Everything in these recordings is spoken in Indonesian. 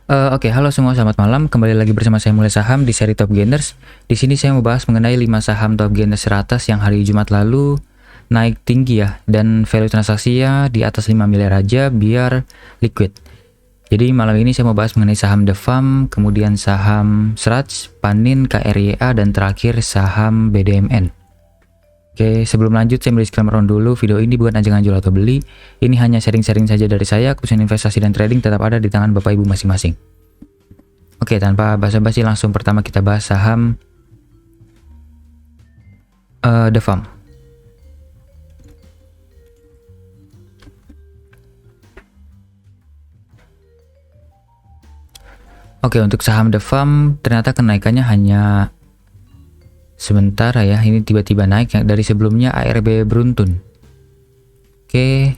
Oke, halo semua, selamat malam. Kembali lagi bersama saya Mulai Saham di seri Top Gainers. Di sini saya mau bahas mengenai 5 saham Top Gainers teratas yang hari Jumat lalu naik tinggi ya, dan value transaksinya di atas 5 miliar aja biar liquid. Jadi malam ini saya mau bahas mengenai saham The Farm, kemudian saham Sraj, Panin, KRYA, dan terakhir saham BDMN. Oke, sebelum lanjut saya beri disclaimer dulu, video ini bukan ajangan jual atau beli. Ini hanya sharing-sharing saja dari saya, keputusan investasi dan trading tetap ada di tangan Bapak Ibu masing-masing. Oke, tanpa basa-basi langsung pertama kita bahas saham The Farm. Oke, untuk saham The Farm ternyata kenaikannya hanya sebentar ya, ini tiba-tiba naik yang dari sebelumnya ARB beruntun. Oke,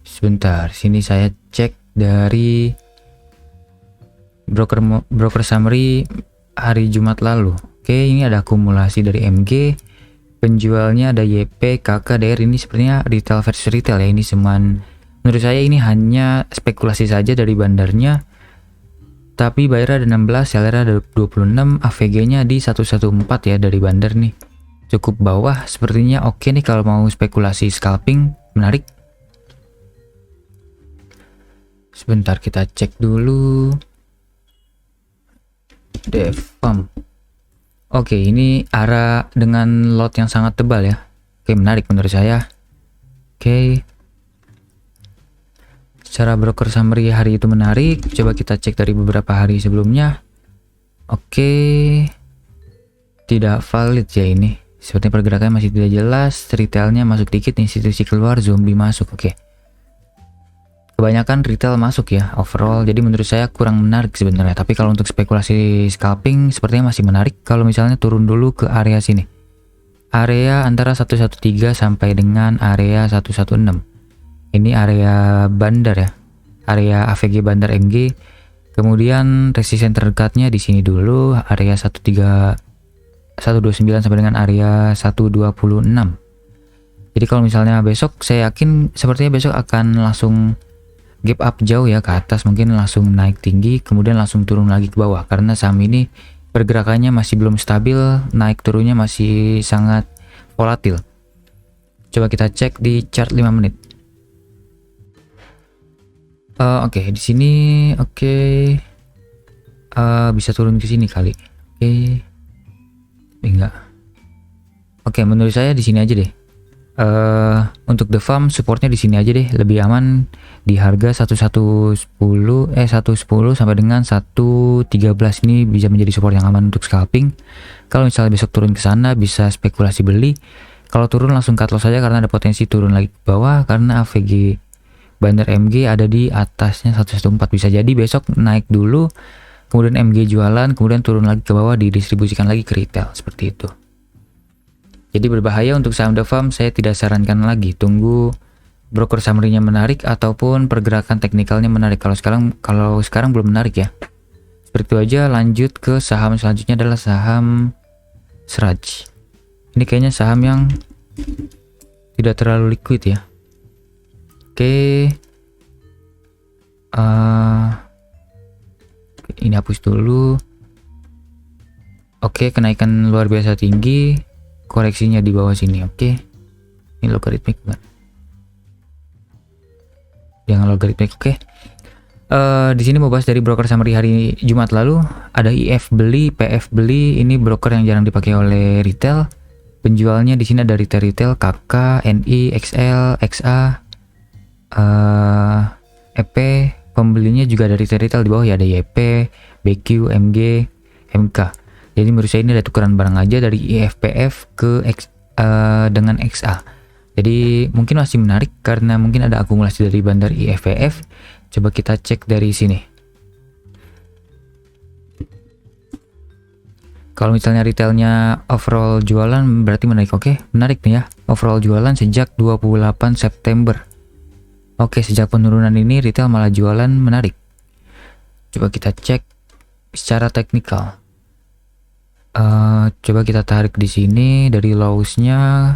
sebentar, sini saya cek dari broker summary hari Jumat lalu. Oke, ini ada akumulasi dari MG, penjualnya ada YP, KK, DR. Ini sepertinya retail versus retail ya. Ini cuman menurut saya ini hanya spekulasi saja dari bandarnya. Tapi buyer ada 16, seller ada 26, AVG-nya di 114 ya dari bandar nih. Cukup bawah, sepertinya oke nih kalau mau spekulasi scalping, menarik. Sebentar kita cek dulu. The Farm. Oke, ini arah dengan lot yang sangat tebal ya. Oke, menarik menurut saya. Oke. Secara broker summary hari itu menarik. Coba kita cek dari beberapa hari sebelumnya. Oke, tidak valid ya ini. Sepertinya pergerakannya masih tidak jelas. Retailnya masuk dikit, institusi keluar, zombie masuk. Oke, kebanyakan retail masuk ya overall. Jadi menurut saya kurang menarik sebenarnya. Tapi kalau untuk spekulasi scalping sepertinya masih menarik. Kalau misalnya turun dulu ke area sini, area antara 113 sampai dengan area 116. Ini area bandar ya, area AVG bandar MG. Kemudian resisten terdekatnya di sini dulu, area 129 sampai dengan area 126. Jadi kalau misalnya besok, saya yakin sepertinya besok akan langsung gap up jauh ya ke atas, mungkin langsung naik tinggi, kemudian langsung turun lagi ke bawah. Karena saham ini pergerakannya masih belum stabil, naik turunnya masih sangat volatil. Coba kita cek di chart 5 menit. Oke, di sini bisa turun ke sini kali. Enggak. Oke, menurut saya di sini aja deh. Untuk The Farm supportnya di sini aja deh, lebih aman di harga 110 sampai dengan 113. Ini bisa menjadi support yang aman untuk scalping. Kalau misalnya besok turun ke sana bisa spekulasi beli. Kalau turun langsung cut loss saja karena ada potensi turun lagi ke bawah karena AVG bandar MG ada di atasnya 114. Bisa jadi besok naik dulu, kemudian MG jualan, kemudian turun lagi ke bawah, didistribusikan lagi ke retail, seperti itu. Jadi berbahaya untuk saham The Farm. Saya tidak sarankan lagi, tunggu broker summary-nya menarik ataupun pergerakan teknikalnya menarik. Kalau sekarang belum menarik ya. Seperti itu aja. Lanjut ke saham selanjutnya adalah saham Sraj. Ini kayaknya saham yang tidak terlalu liquid ya. Oke, ini hapus dulu. Oke, kenaikan luar biasa tinggi, koreksinya di bawah sini. Oke, ini logaritmik bukan? Jangan logaritmik. Oke, di sini mau bahas dari broker summary hari Jumat lalu. Ada IF beli, PF beli. Ini broker yang jarang dipakai oleh retail. Penjualnya di sini ada retail KK, NI, XL, XA. EP, pembelinya juga dari retail di bawah ya, ada YP, BQ, MG, MK. Jadi menurut saya ini ada tukeran barang aja dari IFPF ke dengan XA. Jadi mungkin masih menarik karena mungkin ada akumulasi dari bandar IFPF. Coba kita cek dari sini. Kalau misalnya retailnya overall jualan berarti menarik. Oke, menarik nih ya. Overall jualan sejak 28 September. Oke, sejak penurunan ini retail malah jualan, menarik. Coba kita cek secara teknikal. Coba kita tarik di sini dari lowest-nya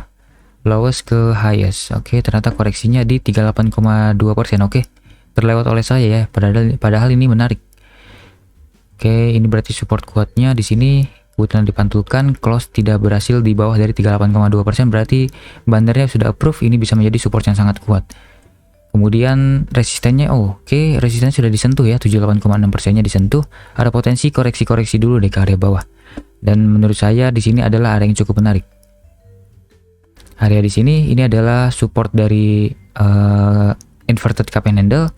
lowest ke highest. Oke, ternyata koreksinya di 38,2%. Oke, terlewat oleh saya ya, padahal ini menarik. Oke, ini berarti support kuatnya di sini kebetulan dipantulkan, close tidak berhasil di bawah dari 38,2%, berarti bandarnya sudah approve, ini bisa menjadi support yang sangat kuat. Kemudian resistennya, oke, resisten sudah disentuh ya, 78,6%-nya disentuh. Ada potensi koreksi-koreksi dulu deh ke area bawah. Dan menurut saya di sini adalah area yang cukup menarik. Area di sini ini adalah support dari inverted cup and handle.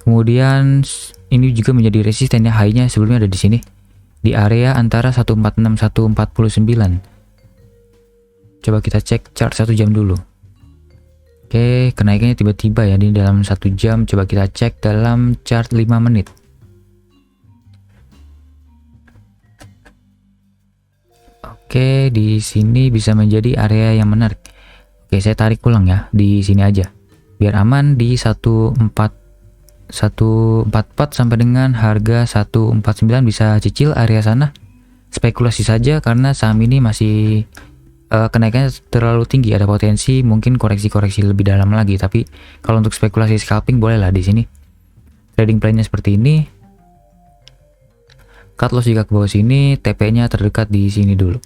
Kemudian ini juga menjadi resisten ya, high-nya sebelumnya ada di sini. Di area antara 146 149. Coba kita cek chart 1 jam dulu. Oke, kenaikannya tiba-tiba ya di dalam 1 jam. Coba kita cek dalam chart 5 menit. Oke, di sini bisa menjadi area yang menarik. Oke, saya tarik ulang ya di sini aja. Biar aman di 144 sampai dengan harga 149 bisa cicil area sana. Spekulasi saja karena saham ini masih kenaikannya terlalu tinggi, ada potensi mungkin koreksi-koreksi lebih dalam lagi. Tapi kalau untuk spekulasi scalping bolehlah di sini. Trading plan-nya seperti ini. Cut loss jika ke bawah sini, TP-nya terdekat di sini dulu.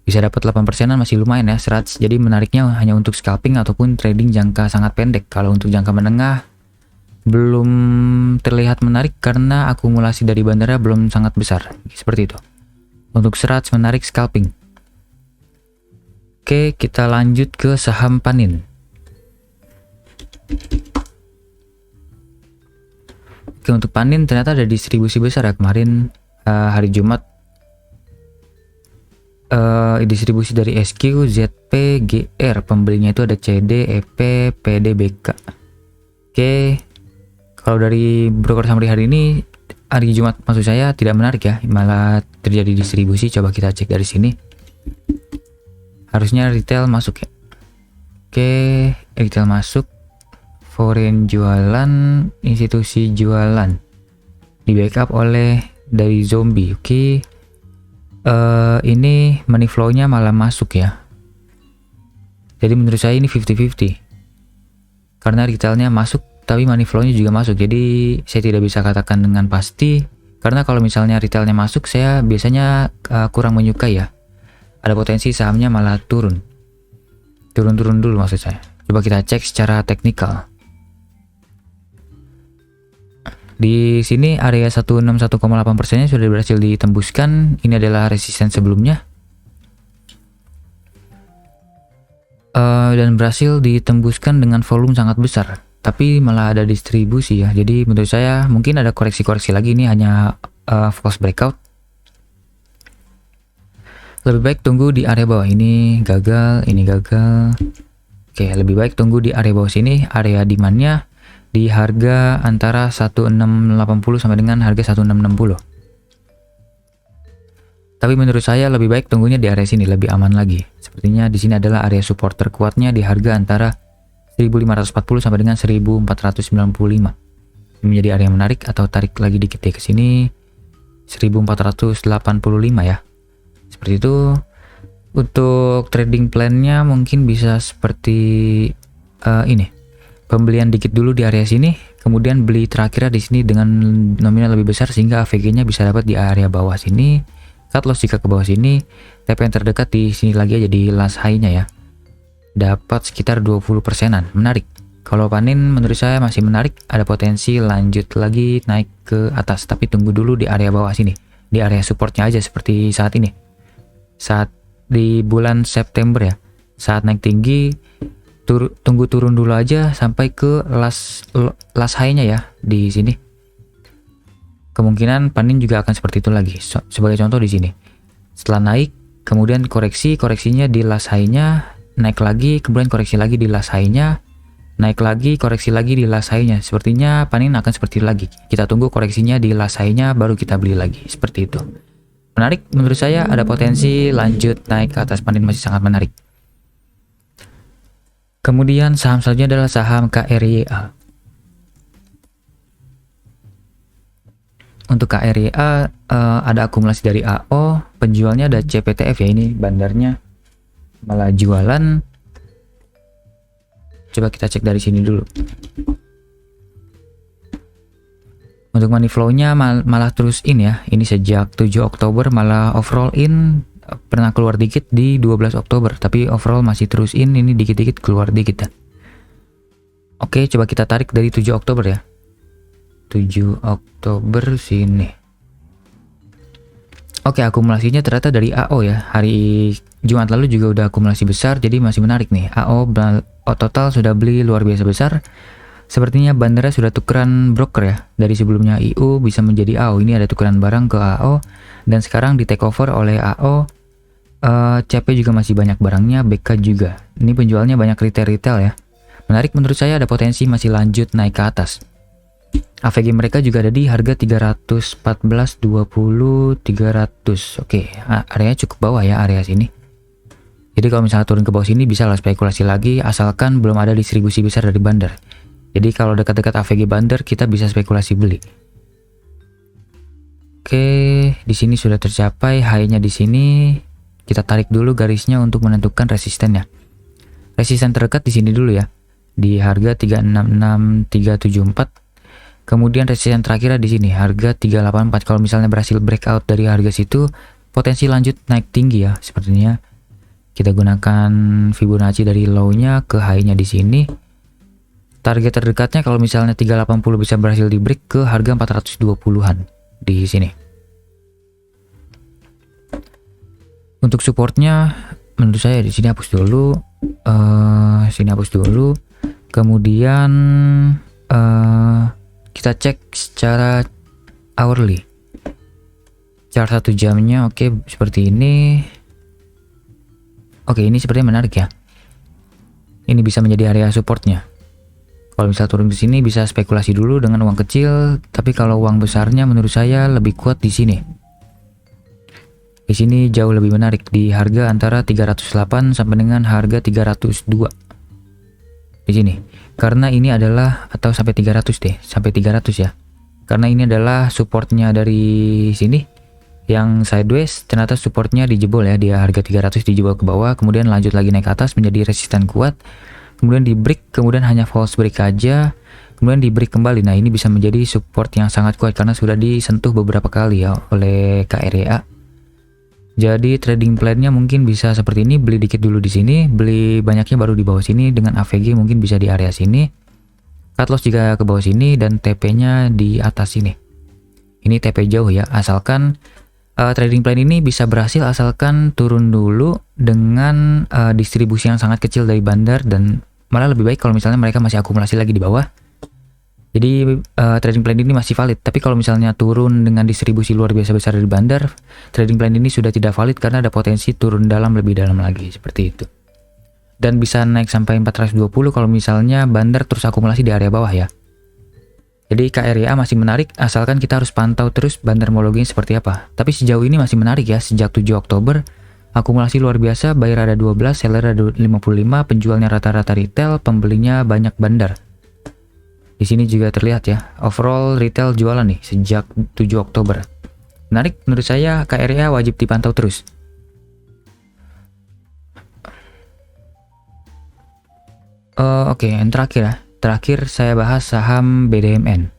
Bisa dapat 8%-an, masih lumayan ya, 100. Jadi menariknya hanya untuk scalping ataupun trading jangka sangat pendek. Kalau untuk jangka menengah belum terlihat menarik karena akumulasi dari bandara belum sangat besar. Seperti itu. Untuk 100 menarik scalping. Oke, kita lanjut ke saham Panin. Oke, untuk Panin ternyata ada distribusi besar ya kemarin hari Jumat. Distribusi dari SQ, ZP, GR. Pembelinya itu ada CD, EP, PD, BK. Oke, kalau dari broker summary hari ini, hari Jumat maksud saya tidak menarik ya, malah terjadi distribusi. Coba kita cek dari sini. Harusnya retail masuk ya. Oke, retail masuk. Foreign jualan, institusi jualan. Di backup oleh dari zombie. Oke. Ini money flow-nya malah masuk ya. Jadi menurut saya ini 50-50. Karena retailnya masuk tapi money flow-nya juga masuk. Jadi saya tidak bisa katakan dengan pasti. Karena kalau misalnya retailnya masuk, saya biasanya kurang menyukai ya. Ada potensi sahamnya malah turun. Turun-turun dulu maksud saya. Coba kita cek secara teknikal. Di sini area 161,8%-nya sudah berhasil ditembuskan. Ini adalah resisten sebelumnya. Dan berhasil ditembuskan dengan volume sangat besar. Tapi malah ada distribusi ya. Jadi menurut saya mungkin ada koreksi-koreksi lagi. Ini hanya false breakout. Lebih baik tunggu di area bawah. Ini gagal, ini gagal. Oke, lebih baik tunggu di area bawah sini. Area demand-nya di harga antara 1680 sampai dengan harga 1660. Tapi menurut saya lebih baik tunggunya di area sini, lebih aman lagi. Sepertinya di sini adalah area support terkuatnya di harga antara 1540 sampai dengan 1495. Ini menjadi area yang menarik, atau tarik lagi dikit deh ke sini 1485 ya. Seperti itu. Untuk trading plan-nya mungkin bisa seperti ini. Pembelian dikit dulu di area sini, kemudian beli terakhirnya di sini dengan nominal lebih besar sehingga AVG-nya bisa dapat di area bawah sini. Cut loss jika ke bawah sini, TP yang terdekat di sini lagi aja di last high-nya ya. Dapat sekitar 20%-an. Menarik. Kalau Panin menurut saya masih menarik, ada potensi lanjut lagi naik ke atas, tapi tunggu dulu di area bawah sini. Di area supportnya aja seperti saat ini. Saat di bulan September ya. Saat naik tinggi, tunggu turun dulu aja sampai ke last high-nya ya di sini. Kemungkinan Panin juga akan seperti itu lagi. Sebagai contoh di sini. Setelah naik, kemudian koreksinya di last high-nya, naik lagi, kemudian koreksi lagi di last high-nya, naik lagi, koreksi lagi di last high-nya. Sepertinya Panin akan seperti itu lagi. Kita tunggu koreksinya di last high-nya, baru kita beli lagi. Seperti itu. Menarik, menurut saya ada potensi lanjut naik ke atas. Panin masih sangat menarik. Kemudian saham selanjutnya adalah saham KRYA. Untuk KRYA ada akumulasi dari AO, penjualnya ada CPTF ya, ini bandarnya malah jualan. Coba kita cek dari sini dulu. Untuk money flow-nya malah terus in ya. Ini sejak 7 Oktober malah overall in, pernah keluar dikit di 12 Oktober, tapi overall masih terus in, ini dikit-dikit keluar dikit ya. Oke, coba kita tarik dari 7 Oktober ya. 7 Oktober sini. Oke, akumulasinya ternyata dari AO ya. Hari Jumat lalu juga udah akumulasi besar, jadi masih menarik nih. AO total sudah beli luar biasa besar. Sepertinya bandara sudah tukeran broker ya. Dari sebelumnya IU bisa menjadi AO. Ini ada tukeran barang ke AO. Dan sekarang di take over oleh AO. CP juga masih banyak barangnya. BK juga. Ini penjualnya banyak retail ya. Menarik menurut saya, ada potensi masih lanjut naik ke atas. AVG mereka juga ada di harga 314.20, 300. Oke, areanya cukup bawah ya area sini. Jadi kalau misalnya turun ke bawah sini bisa lah spekulasi lagi, asalkan belum ada distribusi besar dari bandar. Jadi kalau dekat-dekat AVG bandar kita bisa spekulasi beli. Oke, di sini sudah tercapai high-nya di sini. Kita tarik dulu garisnya untuk menentukan resistennya. Resisten terdekat di sini dulu ya. Di harga 366.374. Kemudian resisten terakhir di sini harga 384. Kalau misalnya berhasil breakout dari harga situ, potensi lanjut naik tinggi ya sepertinya. Kita gunakan Fibonacci dari low-nya ke high-nya di sini. Target terdekatnya kalau misalnya 380 bisa berhasil di break ke harga 420-an di sini. Untuk supportnya menurut saya di sini hapus dulu. Sini hapus dulu. Kemudian kita cek secara hourly. Chart 1 jamnya oke, seperti ini. Oke, ini sepertinya menarik ya. Ini bisa menjadi area supportnya. Kalau misal turun ke sini bisa spekulasi dulu dengan uang kecil, tapi kalau uang besarnya menurut saya lebih kuat di sini. Di sini jauh lebih menarik di harga antara 308 sampai dengan harga 302. Di sini. Karena ini adalah atau sampai 300 deh, sampai 300 ya. Karena ini adalah supportnya dari sini yang sideways, ternyata supportnya dijebol ya, di harga 300 dijebol ke bawah, kemudian lanjut lagi naik ke atas menjadi resisten kuat. Kemudian di break, kemudian hanya false break aja, kemudian di break kembali. Nah, ini bisa menjadi support yang sangat kuat karena sudah disentuh beberapa kali ya oleh KREA. Jadi trading plan-nya mungkin bisa seperti ini, beli dikit dulu di sini, beli banyaknya baru di bawah sini, dengan AVG mungkin bisa di area sini. Cut loss juga ke bawah sini dan TP-nya di atas sini. Ini TP jauh ya, asalkan trading plan ini bisa berhasil asalkan turun dulu dengan distribusi yang sangat kecil dari bandar, dan malah lebih baik kalau misalnya mereka masih akumulasi lagi di bawah. Jadi trading plan ini masih valid, tapi kalau misalnya turun dengan distribusi luar biasa besar dari bandar, trading plan ini sudah tidak valid karena ada potensi turun lebih dalam lagi seperti itu. Dan bisa naik sampai 420 kalau misalnya bandar terus akumulasi di area bawah ya. Jadi KREA masih menarik, asalkan kita harus pantau terus bandar homologinya seperti apa. Tapi sejauh ini masih menarik ya, sejak 7 Oktober, akumulasi luar biasa, buyer ada 12, seller ada 55, penjualnya rata-rata retail, pembelinya banyak bandar. Di sini juga terlihat ya, overall retail jualan nih sejak 7 Oktober. Menarik, menurut saya KREA wajib dipantau terus. Oke, yang terakhir ya. Terakhir saya bahas saham BDMN.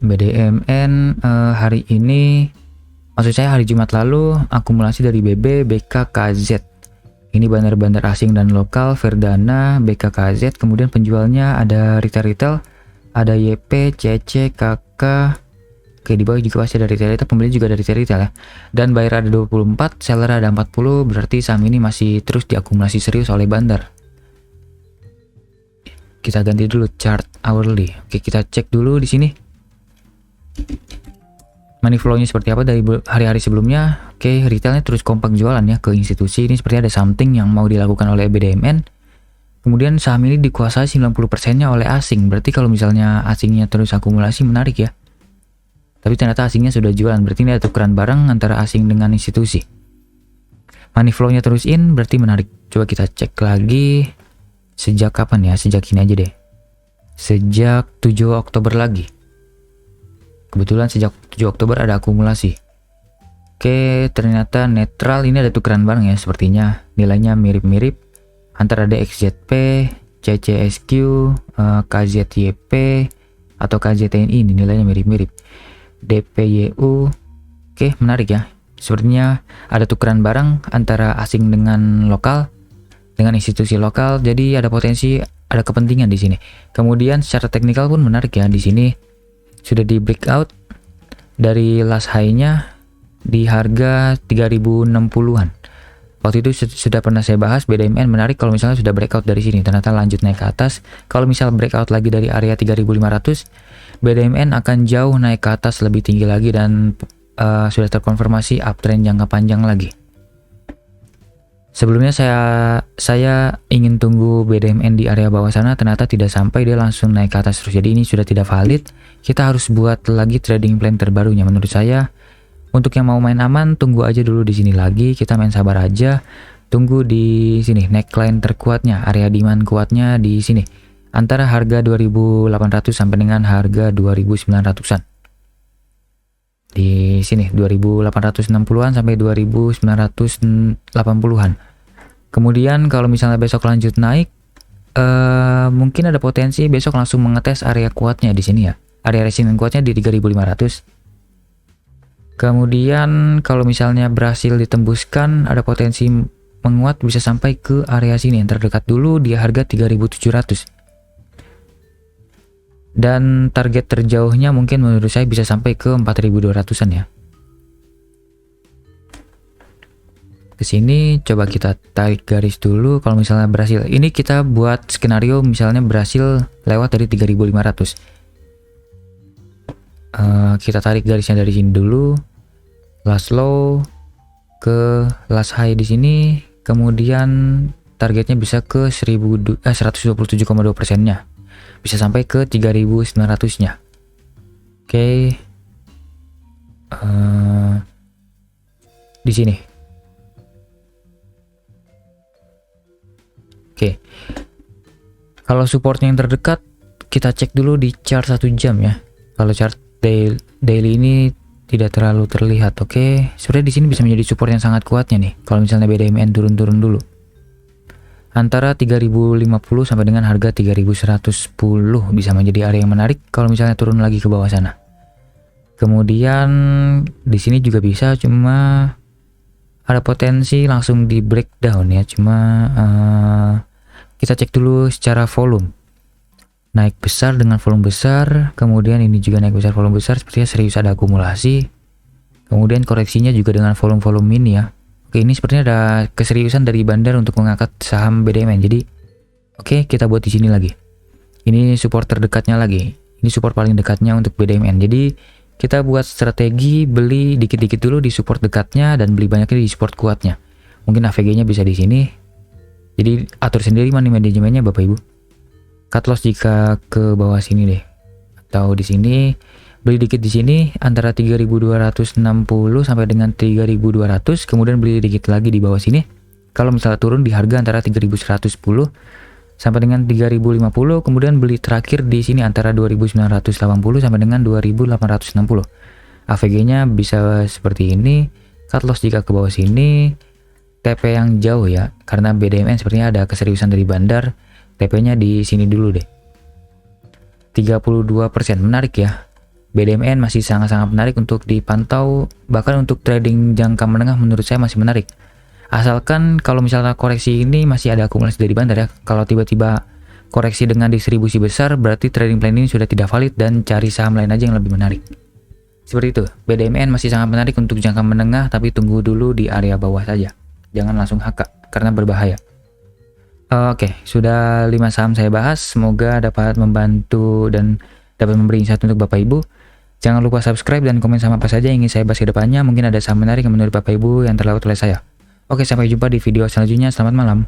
BDMN hari ini, maksud saya hari Jumat lalu, akumulasi dari BB, BK, KZ. Ini bandar-bandar asing dan lokal, Verdana, BK, KZ. Kemudian penjualnya ada retail-retail, ada YP, CC, KK. Oke, di bawah juga pasti ada retail-retail, pembeli juga dari retail ya. Dan buyer ada 24, seller ada 40, berarti saham ini masih terus diakumulasi serius oleh bandar. Kita ganti dulu chart hourly. Oke, kita cek dulu di sini. Money flow-nya seperti apa dari hari-hari sebelumnya. Oke, retailnya terus kompak jualan ya ke institusi. Ini seperti ada something yang mau dilakukan oleh BDMN. Kemudian saham ini dikuasai 90%-nya oleh asing. Berarti kalau misalnya asingnya terus akumulasi menarik ya. Tapi ternyata asingnya sudah jualan, berarti ini ada tukeran barang antara asing dengan institusi. Money flow-nya terus in, berarti menarik. Coba kita cek lagi. Sejak kapan ya? Sejak ini aja deh. Sejak 7 Oktober lagi. Kebetulan sejak 7 Oktober ada akumulasi. Oke, ternyata netral, ini ada tukeran barang ya sepertinya. Nilainya mirip-mirip. Antara ada XZP, CCSQ, KZYP atau KZTNI, ini nilainya mirip-mirip. DPYU, oke, menarik ya. Sepertinya ada tukeran barang antara asing dengan lokal, dengan institusi lokal, jadi ada potensi, ada kepentingan di sini. Kemudian secara teknikal pun menarik ya, di sini sudah di breakout dari last high-nya di harga 3060-an. Waktu itu sudah pernah saya bahas, BDMN menarik kalau misalnya sudah breakout dari sini, ternyata lanjut naik ke atas. Kalau misal breakout lagi dari area 3500, BDMN akan jauh naik ke atas lebih tinggi lagi dan sudah terkonfirmasi uptrend jangka panjang lagi. Sebelumnya saya ingin tunggu BDMN di area bawah sana, ternyata tidak sampai, dia langsung naik ke atas terus. Jadi ini sudah tidak valid. Kita harus buat lagi trading plan terbarunya. Menurut saya, untuk yang mau main aman, tunggu aja dulu di sini lagi. Kita main sabar aja. Tunggu di sini neckline terkuatnya, area demand kuatnya di sini. Antara harga 2800 sampai dengan harga 2900-an. Di sini 2860-an sampai 2980-an. Kemudian kalau misalnya besok lanjut naik, mungkin ada potensi besok langsung mengetes area kuatnya di sini ya. Area resistance kuatnya di 3500. Kemudian kalau misalnya berhasil ditembuskan, ada potensi menguat bisa sampai ke area sini. Yang terdekat dulu di harga 3700. Dan target terjauhnya mungkin menurut saya bisa sampai ke 4200-an ya. Ke sini coba kita tarik garis dulu. Kalau misalnya berhasil, ini kita buat skenario misalnya berhasil lewat dari 3500. Kita tarik garisnya dari sini dulu. Last low ke last high di sini, kemudian targetnya bisa ke 127,2%-nya. Bisa sampai ke 3900-nya. Oke. Di sini. Oke. Kalau supportnya yang terdekat, kita cek dulu di chart 1 jam ya. Kalau chart daily ini tidak terlalu terlihat. Oke. Sebenarnya di sini bisa menjadi support yang sangat kuatnya nih. Kalau misalnya BDMN turun-turun dulu. Antara 3050 sampai dengan harga 3110 bisa menjadi area yang menarik kalau misalnya turun lagi ke bawah sana. Kemudian di sini juga bisa, cuma ada potensi langsung di breakdown ya. Cuma kita cek dulu secara volume. Naik besar dengan volume besar, kemudian ini juga naik besar volume besar, sepertinya serius ada akumulasi. Kemudian koreksinya juga dengan volume-volume mini ya. Oke, ini sepertinya ada keseriusan dari Bandar untuk mengangkat saham BDMN. Jadi, oke, kita buat di sini lagi. Ini support terdekatnya lagi. Ini support paling dekatnya untuk BDMN. Jadi, kita buat strategi beli dikit-dikit dulu di support dekatnya dan beli banyaknya di support kuatnya. Mungkin AVG-nya bisa di sini. Jadi, atur sendiri money manajemennya Bapak Ibu. Cut loss jika ke bawah sini deh. Atau di sini. Beli dikit di sini antara 3260 sampai dengan 3200, kemudian beli dikit lagi di bawah sini. Kalau misalnya turun di harga antara 3110 sampai dengan 3050, kemudian beli terakhir di sini antara 2980 sampai dengan 2860. AVG-nya bisa seperti ini. Cut loss jika ke bawah sini. TP yang jauh ya, karena BDMN sepertinya ada keseriusan dari Bandar. TP-nya di sini dulu deh. 32%, menarik ya. BDMN masih sangat-sangat menarik untuk dipantau, bahkan untuk trading jangka menengah menurut saya masih menarik. Asalkan kalau misalnya koreksi ini masih ada akumulasi dari Bandar ya. Kalau tiba-tiba koreksi dengan distribusi besar, berarti trading plan ini sudah tidak valid dan cari saham lain aja yang lebih menarik. Seperti itu, BDMN masih sangat menarik untuk jangka menengah, tapi tunggu dulu di area bawah saja. Jangan langsung HK, karena berbahaya. Oke, sudah 5 saham saya bahas, semoga dapat membantu dan dapat memberi insight untuk Bapak Ibu. Jangan lupa subscribe dan komen sama apa saja yang ingin saya bahas ke depannya. Mungkin ada saham menarik yang menurut Bapak Ibu yang terlewat oleh saya. Oke, sampai jumpa di video selanjutnya. Selamat malam.